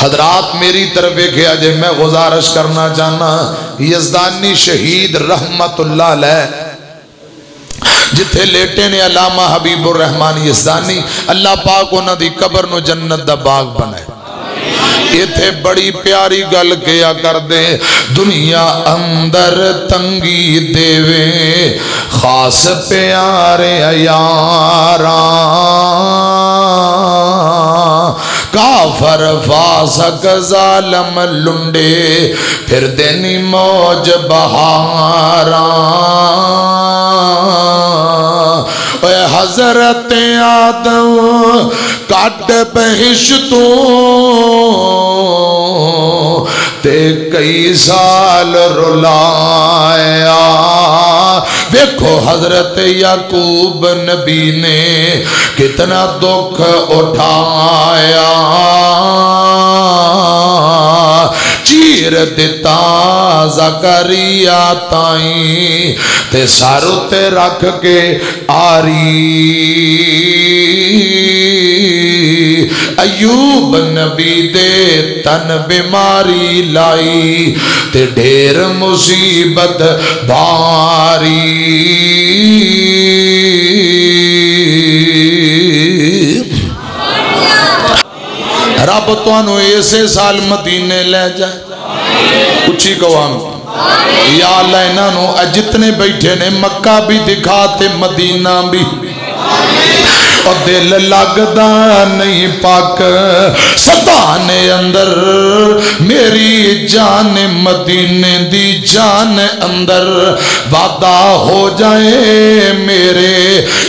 حضرات میری طرف دیکھے آجے میں گزارش کرنا چاہنا یزدانی شہید رحمت اللہ علیہ جتھے لیٹے نے علامہ حبیب الرحمان یزدانی اللہ پاک انہاں دی قبر نو جنت دا باغ بنائے یہ تھے بڑی پیاری گل کیا کر دے دنیا اندر تنگی دیوے خاص پیارے یاراں کافر فاسق ظالم لنڈے پھر دینی موج بہاراں اے حضرت آدم کٹ بہشتوں تے کئی سال رلایا دیکھو حضرت یعقوب نبی نے کتنا دکھ اٹھایا چیر دیتا زکریا تائیں تے سارو تے رکھ کے آری ایوب نبی دے تن بیماری لائی تے ڈھیر مصیبت باری رب توانو ایسے سال مدینے لے جائے کچھ ہی قوام یا اللہ انہوں جتنے بیٹھے نے مکہ بھی دکھاتے مدینہ بھی اور دل لگدا نہیں پاک ستانے اندر میری جان مدینے دی جان اندر وعدہ ہو جائے میرے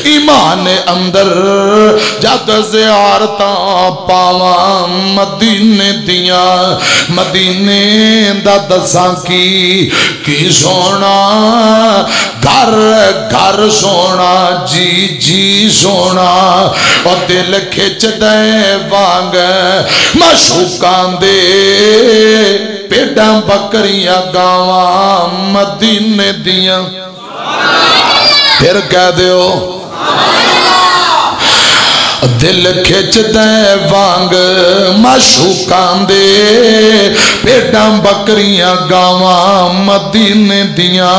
ایمان اندر جد زیارتاں پاواں مدینے دیاں مدینے دا دساں کی سونا گھر گھر سونا جی جی سونا اور دل کھچ دے وانگ معشوقاں دے پیڑاں بکریاں گاواں مدینے دیاں پھر کہہ دیو دل کھچ دے وانگ معشوقاں دے پیڑاں بکریاں گاواں مدینے دیاں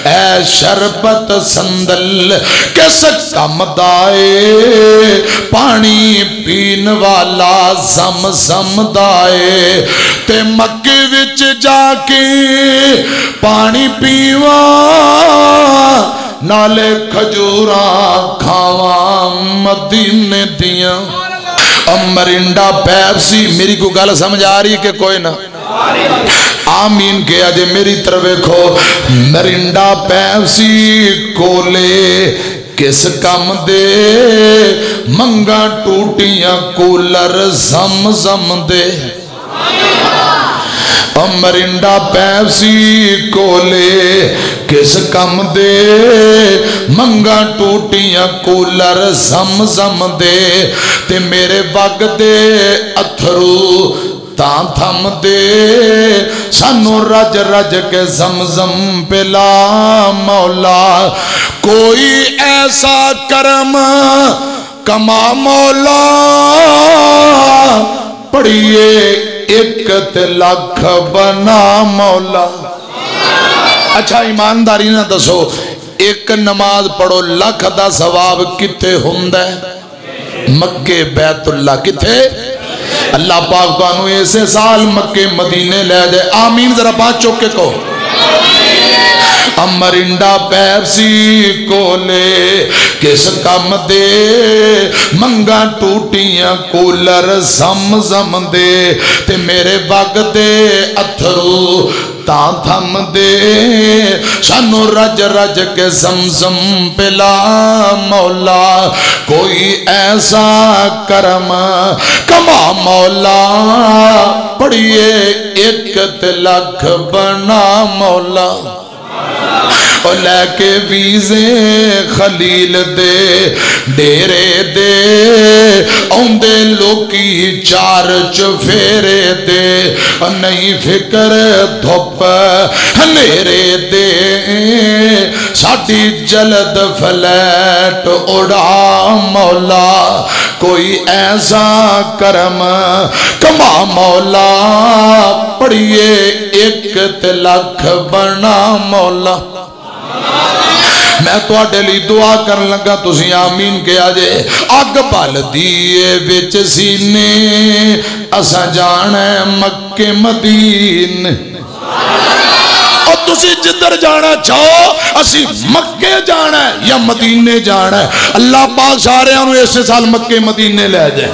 اے شربت سندل کس کم دائے پانی پین والا زم زم دائے تے مکے وچ جا کے پانی پیواں نالے کھجوراں کھاواں مدینے دیاں مرنڈا پیپسی میری کو گل سمجھ آ رہی کہ کوئی نہ آمین کیا جے میری طرف دیکھو مرنڈا پیپسی کولے کس کم دے منگا ٹوٹیاں کولر زم زم دے مرنڈا پیپسی کولے کس کم دے منگا ٹوٹیاں کولر زم زم دے تے میرے وگ دے اتھرو تاں تھم دے سانو رج رج کے زمزم پلا مولا کوئی ایسا کرم کما مولا پڑھئے ایک لاکھ بنا مولا اچھا ایمانداری نہ دسو ایک نماز پڑھو لاکھ دا ثواب کتے ہوندہ مکے بیت اللہ کتے اللہ پاک تو انہوں ایسے سال مکے مدینے لے دے آمین ذرا پانچ چوکے کو مرنڈا پیپسی کولے کس کم دے منگا ٹوٹیاں کولر زم زم دے تے میرے وگ دے اتھرو تاں تھم دے سانو رج رج کے زمزم پلا مولا کوئی ایسا کرم کما مولا پڑھئے ایک لاکھ بنا مولا اور لے کے ویزے خلیل دے ڈیرے دے اوندے لوکی چار چفیرے دے نہیں فکر دھوپ ہنیرے دے ساڑی جلد فلیٹ اڑا مولا کوئی ایسا کرم کما مولا پڑھیے ایک تے لکھ بنا مولا میں تو آڈے لی دعا کرن لگا تسی آمین کے آجے اگ بال دیئے وچ سینے اسا جانا ہے مکہ مدین اور تسی جدر جانا چاہو اسی مکہ جانا ہے یا مدینے جانا ہے اللہ پاک سارے انہوں اس سال مکہ مدینے لے جائے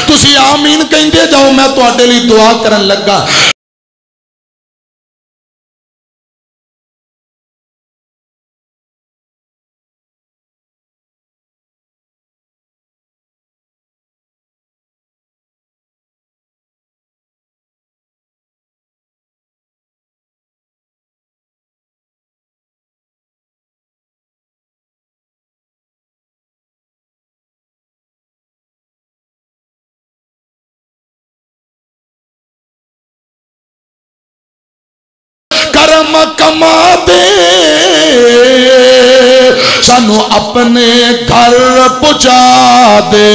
تسی آمین کہیں دے جاؤ میں تو آڈے لی دعا کرن لگا کرم کما دے سانو اپنے گھر پہنچا دے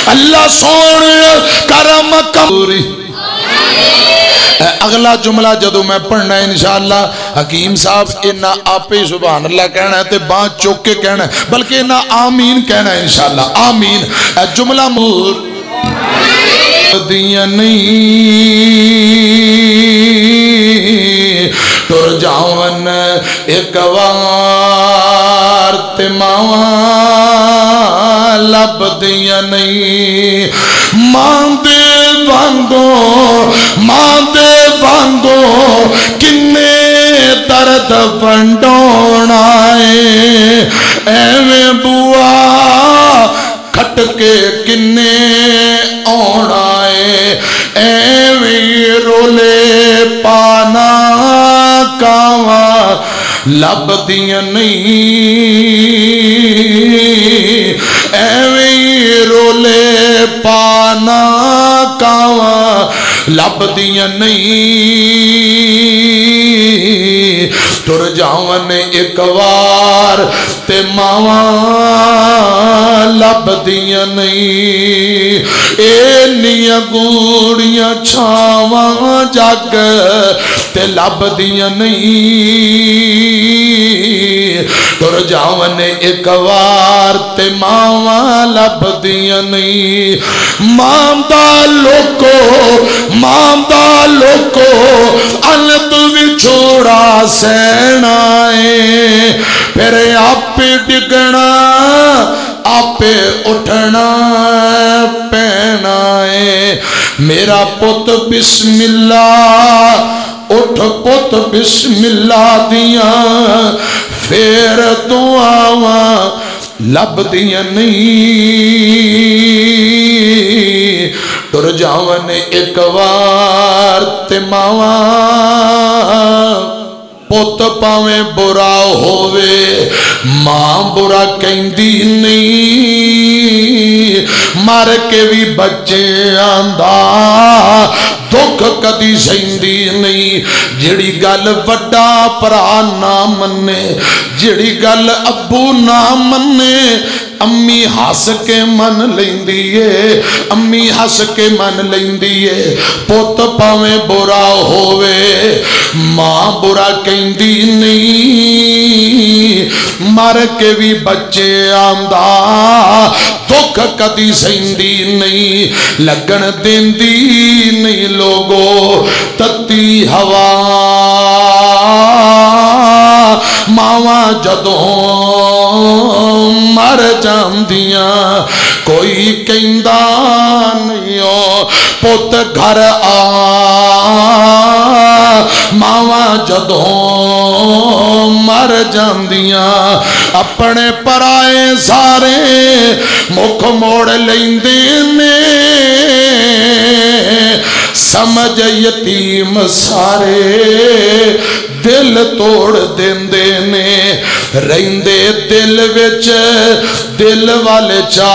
اللہ سون کرم کموری اگلا جملہ جدو میں پڑھنا ہے انشاءاللہ حکیم صاحب انہا آپ ہی سبحان اللہ کہنا ہے تے بات چوک کے کہنا ہے بلکہ انہا آمین کہنا ہے انشاءاللہ آمین جملہ مور دیا نہیں تر جاون ایک وار تماوان لب دیا نہیں ماں دے وانگو کنے درد ونڈون آئے ایویں بوا کھٹ کے کنے آن آئے ایویں رولے پانا کاواں لب دیا نہیں ایویں رولے پانا کاواں لب دیا نہیں تر جاون ایک وار تے ماواں لب دیا نہیں اینیاں گوڑیاں چھاواں جگ تے لب دیا نہیں تر جاون ایک وار تے ماواں لب دیا نہیں ماں لوکو علت بھی چھوڑا سینائے پھر آپ ڈگنا آپ اٹھنا پہنائے میرا پت بسم اللہ اٹھ پت بسم اللہ دیا پھر دعاواں لب دیا نہیں تر جاون ایک وار تے ماواں پت پاویں برا ہووے ماں برا کہندی نہیں مر کے بھی بچے آندا دکھ کدی سہندی نہیں جڑی گل وڈا پرا نہ منے جڑی گل ابو نہ منے امی ہس کے من لیندیے امی ہس کے من لیندیے پوت پاویں برا ہووے ماں برا کہندی نہیں مر کے بھی بچے آمدہ دکھ کدی سہندی نہیں لگن دیندی نہیں لوگو تتی ہوا ماواں جدوں مر جاندیاں کوئی کہندا نہیں پت گھر آ ماواں جدوں مر جاندیاں اپنے پرائے سارے مکھ موڑ لیندے نے سمجھ یتیم سارے دل توڑ دیندے نے رہندے دل وچ دل والے چاہ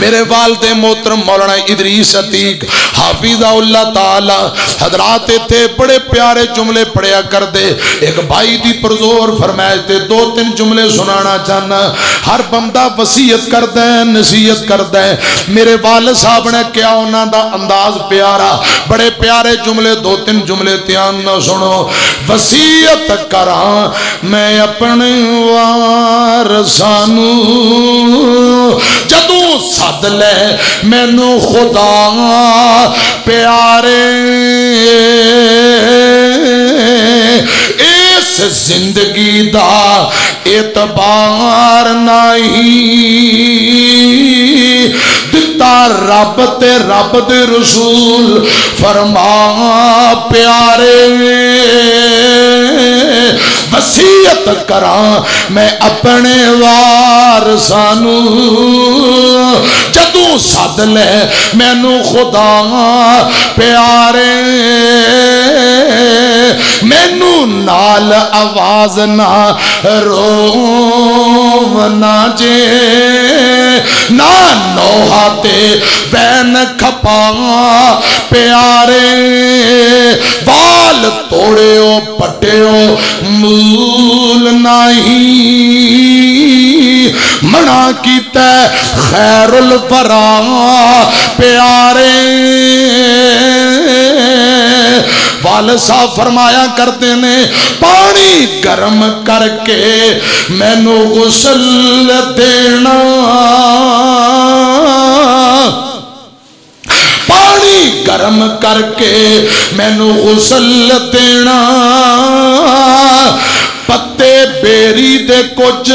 میرے والد محترم مولانا ادریس عتیق حافظہ اللہ تعالی حضرات تھے بڑے پیارے جملے پڑھیا کر دے. ایک بھائی دی پرزور فرمائش تے 2-3 جملے سنانا چاہنا. ہر بندہ وصیت کر دیں نصیحت کر دیں. میرے والد صاحب نے کیا انہاں دا انداز پیارا, بڑے پیارے جملے 2-3 جملے دھیان نہ سنو. وصیت کراں میں اپنے وارثانو جدوں سد لے مینوں خدا پیارے, اس زندگی دا اعتبار نہیں دتا رب تے رب دے رسول فرما پیارے. وصیت کراں میں اپنے وارثانو جدوں سد لے مینوں خدا پیارے, مینوں نال آواز نہ رونا جے نہ نوحہ تے بین کھپا پیارے. بال توڑے ہو پٹے ہو مول نہیں منع کیتا خیر الورا پیارے. والد صاحب فرمایا کرتے نے پانی گرم کر کے مینوں غسل دینا, پانی گرم کر کے مینوں غسل دینا. پتے بیری دے کچھ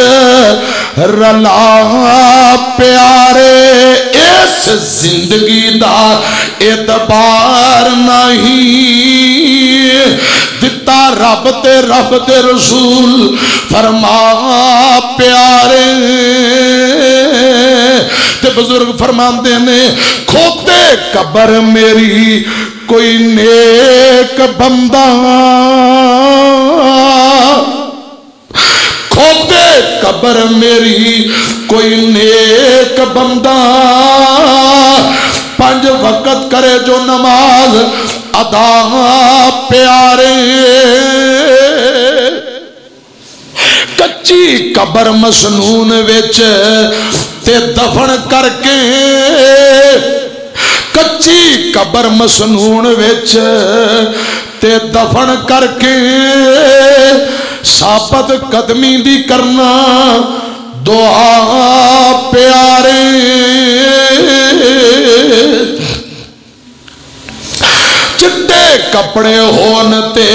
رلا پیارے, اس زندگی دا اعتبار نہیں دتا رب تے رب دے رسول فرما پیارے. تے بزرگ فرماندے نے کھوتے قبر میری کوئی نیک بندہ, کھوتے قبر میری کوئی نیک بندہ, 5 وقت کرے جو نماز ادا پیارے. کچی قبر مسنون وچ تے دفن کر کے, کچی قبر مسنون وچ تے دفن کر کے ثابت قدمی دی کرنا دعا پیارے. چٹے کپڑے ہون تے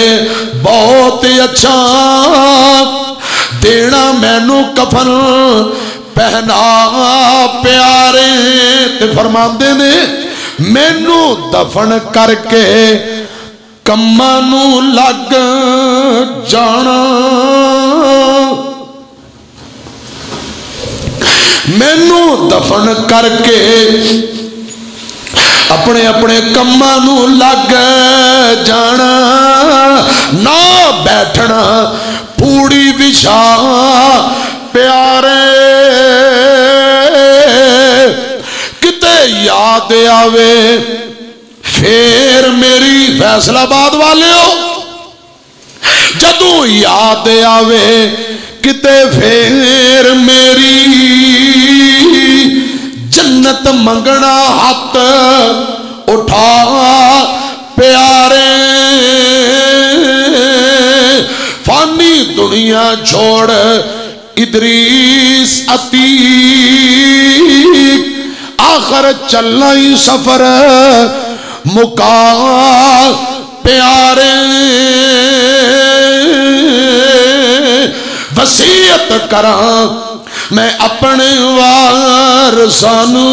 بہت اچھا دینا مینوں کفن پہنا پیارے. تے فرماندے نے مینوں دفن کر کے کماں نوں لگ جانا, مینوں دفن کر کے اپنے اپنے کماں نوں لگ جانا. نہ بیٹھنا پوڑی بچھا پیارے, کتے یاد آوے پھر میری فیصل آباد والے ہو, جدوں یاد آوے کتے پھر میری جنت منگنا ہاتھ اٹھا پیارے. فانی دنیا چھوڑ ادریس عتیق آخر چلنا ہی سفر مکا پیارے. وصیت کراں میں اپنے وارثانو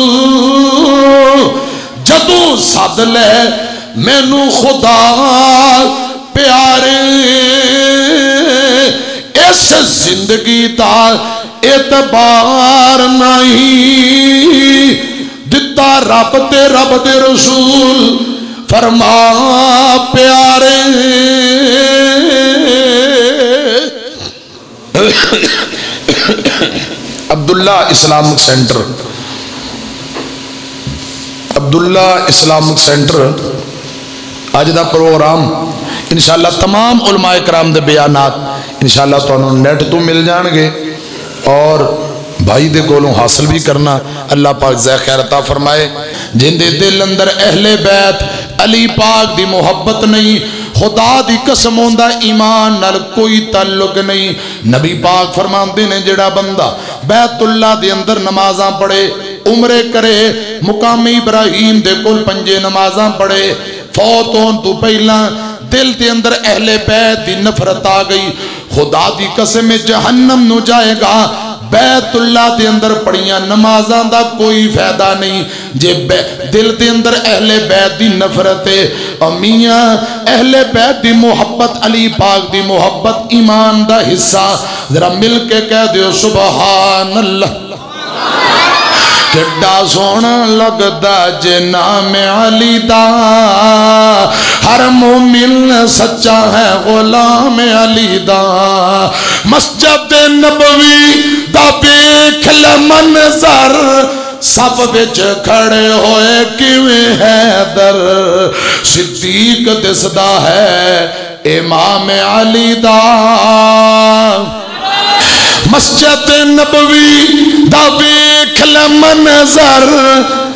جدوں سد لے مینوں خدا پیارے. اس زندگی دا اعتبار نہیں دتا رب تے رب دے رسول فرما پیارے. عبداللہ اسلامک سینٹر عبداللہ اسلامک سینٹر اج دا پروگرام انشاءاللہ تمام علماء کرام دے بیانات انشاءاللہ تو انہوں نیٹ تو مل جان گے اور بھائی دے کولوں حاصل بھی کرنا. اللہ پاک زہ خیر عطا فرمائے. جن دے دل اندر اہل بیت علی پاک دی محبت نہیں، خدا دی قسم ہوندا ایمان نال کوئی تعلق نہیں. نبی پاک فرماندے نے جڑا بندہ بیت اللہ دے اندر نمازاں پڑھے، عمرے کرے، مقام ابراہیم دے کول 5 نمازاں پڑھے، فوت ہون تو پہلا دل دے اندر اہل بیت دی نفرت آ گئی، خدا دی قسم جہنم نو جائے گا. بیت اللہ دے اندر پڑھیاں نمازاں دا کوئی فائدہ نہیں جے دل دے اندر اہل بیت دی نفرت ہے. امیاں اہل بیت دی محبت، علی پاک دی محبت ایمان دا حصہ. ذرا مل کے کہہ دیو سبحان اللہ. کڈا سونا لگدا جے نام علی دا، ہر مومن سچا ہے غلام علی دا. مسجد نبوی دا ویکھ لے منظر، سب وچ کھڑے ہوئے کیویں حیدر. صدیق دسدا ہے امام علی دا. مسجد نبوی دا ویکھ لے منظر،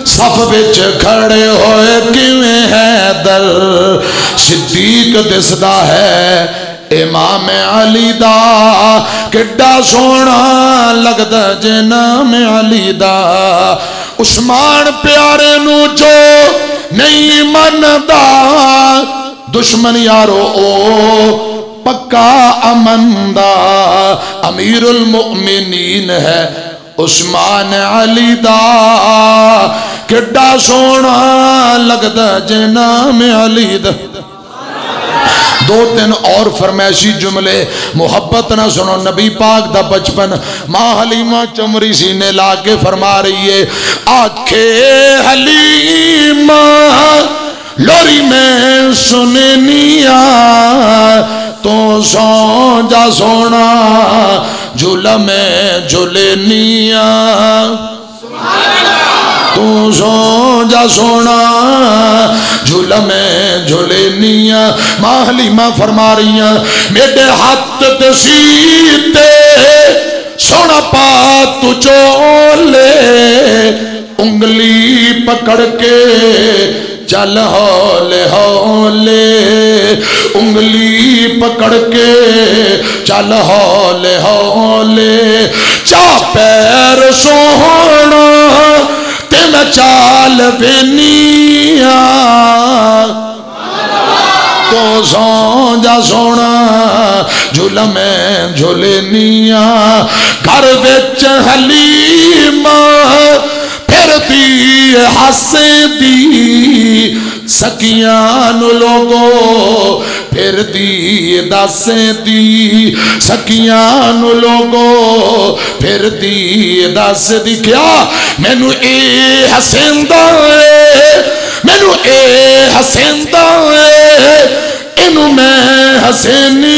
سب وچ کھڑے ہوئے کیویں حیدر. صدیق دسدا ہے امام علی دا، کڈا سونا لگدا جے نام علی دا. عثمان پیارے نو جو نہیں مندا، دشمن یارو او پکا امن دا. امیر المؤمنین ہے عثمان علی دا، کڈا سونا لگدا جے نام علی دا. 2-3 اور فرمائشی جملے محبت نہ سنو. نبی پاک دا بچپن ماں حلیمہ چمری سینے لا کے فرما رہی ہے، آنکھے حلیمہ لوری میں سننیا، تو سو جا سونا جھولا میں جھولنیا. تو سو جا سونا جھولا میں جھولنیا. ماں حلیمہ فرما رہی ہیں میرے ہاتھ تے سیتے سونا پا تو چولے، انگلی پکڑ کے چل ہولے ہولے، انگلی پکڑ کے چل ہولے ہولے. چا پیر سونا تے میں چال وینیا، تو سو جا سونا جھولا میں جھولنیا. گھر وچ حلیمہ پھرتی ہاسے دی، سکیاں نو لوگو پھر دی داسے دی، سکیاں نو لوگو پھر دی داسے دی. کیا مینو اے حسیندہ ہے، مینو اے حسیندہ ہے، انو میں حسینی